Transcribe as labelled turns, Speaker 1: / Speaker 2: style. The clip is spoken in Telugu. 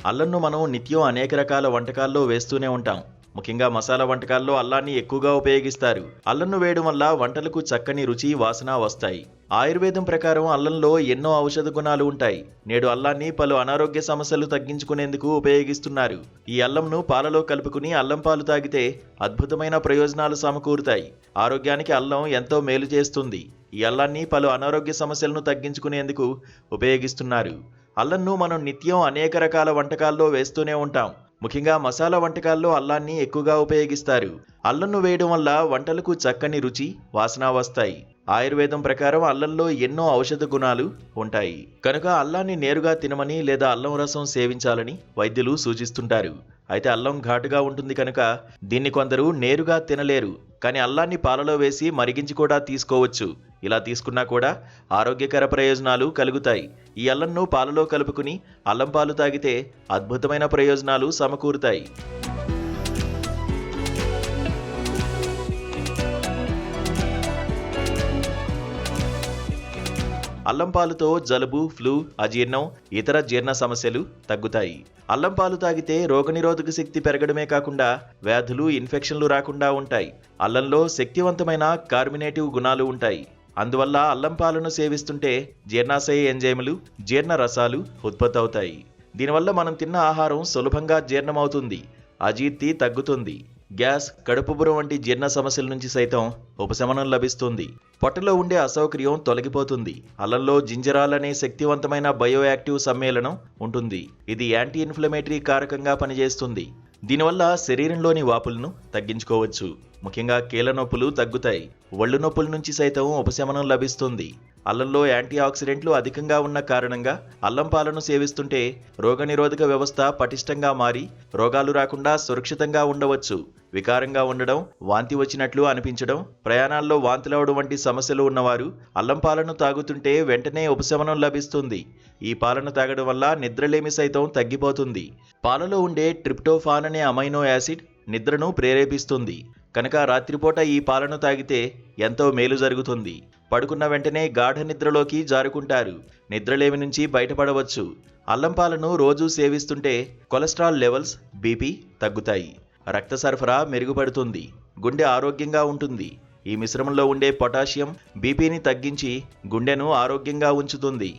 Speaker 1: అల్లంను మనం నిత్యం అనేక రకాల వంటకాల్లో వేస్తూనే ఉంటాం. ముఖ్యంగా మసాలా వంటకాల్లో అల్లాన్ని ఎక్కువగా ఉపయోగిస్తారు. అల్లంను వేయడం వల్ల వంటలకు చక్కని రుచి, వాసన వస్తాయి. ఆయుర్వేదం ప్రకారం అల్లంలో ఎన్నో ఔషధ గుణాలు ఉంటాయి. నేడు అల్లాన్ని పలు అనారోగ్య సమస్యలు తగ్గించుకునేందుకు ఉపయోగిస్తున్నారు. ఈ అల్లంను పాలలో కలుపుకుని అల్లం పాలు తాగితే అద్భుతమైన ప్రయోజనాలు సమకూరుతాయి. ఆరోగ్యానికి అల్లం ఎంతో మేలు చేస్తుంది. ఈ అల్లాన్ని పలు అనారోగ్య సమస్యలను తగ్గించుకునేందుకు ఉపయోగిస్తున్నారు. అల్లంను మనం నిత్యం అనేక రకాల వంటకాల్లో వేస్తూనే ఉంటాం. ముఖ్యంగా మసాలా వంటకాల్లో అల్లాన్ని ఎక్కువగా ఉపయోగిస్తారు. అల్లంను వేయడం వల్ల వంటలకు చక్కని రుచి, వాసన వస్తాయి. ఆయుర్వేదం ప్రకారం అల్లంలో ఎన్నో ఔషధ గుణాలు ఉంటాయి. కనుక అల్లాన్ని నేరుగా తినమని లేదా అల్లం రసం సేవించాలని వైద్యులు సూచిస్తుంటారు. అయితే అల్లం ఘాటుగా ఉంటుంది కనుక దీన్ని కొందరు నేరుగా తినలేరు. కానీ అల్లాన్ని పాలలో వేసి మరిగించి కూడా తీసుకోవచ్చు. ఇలా తీసుకున్నా కూడా ఆరోగ్యకర ప్రయోజనాలు కలుగుతాయి. ఈ అల్లంను పాలలో కలుపుకుని అల్లం పాలు తాగితే అద్భుతమైన ప్రయోజనాలు సమకూరుతాయి. అల్లం పాలుతో జలుబు, ఫ్లూ, అజీర్ణం, ఇతర జీర్ణ సమస్యలు తగ్గుతాయి. అల్లం పాలు తాగితే రోగనిరోధక శక్తి పెరగడమే కాకుండా వ్యాధులు, ఇన్ఫెక్షన్లు రాకుండా ఉంటాయి. అల్లంలో శక్తివంతమైన కార్మినేటివ్ గుణాలు ఉంటాయి. అందువల్ల అల్లం పాలను సేవిస్తుంటే జీర్ణాశయ ఎంజైములు, జీర్ణ రసాలు ఉత్పత్తి అవుతాయి. దీనివల్ల మనం తిన్న ఆహారం సులభంగా జీర్ణమవుతుంది. అజీర్తి తగ్గుతుంది. గ్యాస్, కడుపుబ్బరం వంటి జీర్ణ సమస్యల నుంచి సైతం ఉపశమనం లభిస్తుంది. పొట్టలో ఉండే అసౌకర్యం తొలగిపోతుంది. అల్లంలో జింజరాల్ అనే శక్తివంతమైన బయోయాక్టివ్ సమ్మేళనం ఉంటుంది. ఇది యాంటీ ఇన్ఫ్లమేటరీ కారకంగా పనిచేస్తుంది. దీనివల్ల శరీరంలోని వాపులను తగ్గించుకోవచ్చు. ముఖ్యంగా కీళ్ళ నొప్పులు తగ్గుతాయి. ఒళ్ళు నొప్పుల నుంచి సైతం ఉపశమనం లభిస్తుంది. అల్లంలో యాంటీ ఆక్సిడెంట్లు అధికంగా ఉన్న కారణంగా అల్లం పాలను సేవిస్తుంటే రోగనిరోధక వ్యవస్థ పటిష్టంగా మారి రోగాలు రాకుండా సురక్షితంగా ఉండవచ్చు. వికారంగా ఉండడం, వాంతి వచ్చినట్లు అనిపించడం, ప్రయాణాల్లో వాంతులవడం వంటి సమస్యలు ఉన్నవారు అల్లం పాలను తాగుతుంటే వెంటనే ఉపశమనం లభిస్తుంది. ఈ పాలను తాగడం వల్ల నిద్రలేమి సైతం తగ్గిపోతుంది. పాలలో ఉండే ట్రిప్టోఫాన్ అనే అమైనో యాసిడ్ నిద్రను ప్రేరేపిస్తుంది. కనుక రాత్రిపూట ఈ పాలను తాగితే ఎంతో మేలు జరుగుతుంది. పడుకున్న వెంటనే గాఢ నిద్రలోకి జారుకుంటారు. నిద్రలేమి నుంచి బయటపడవచ్చు. అల్లం పాలను రోజూ సేవిస్తుంటే కొలెస్ట్రాల్ లెవెల్స్, బీపీ తగ్గుతాయి. రక్త సరఫరా మెరుగుపడుతుంది. గుండె ఆరోగ్యంగా ఉంటుంది. ఈ మిశ్రమంలో ఉండే పొటాషియం బీపీని తగ్గించి గుండెను ఆరోగ్యంగా ఉంచుతుంది.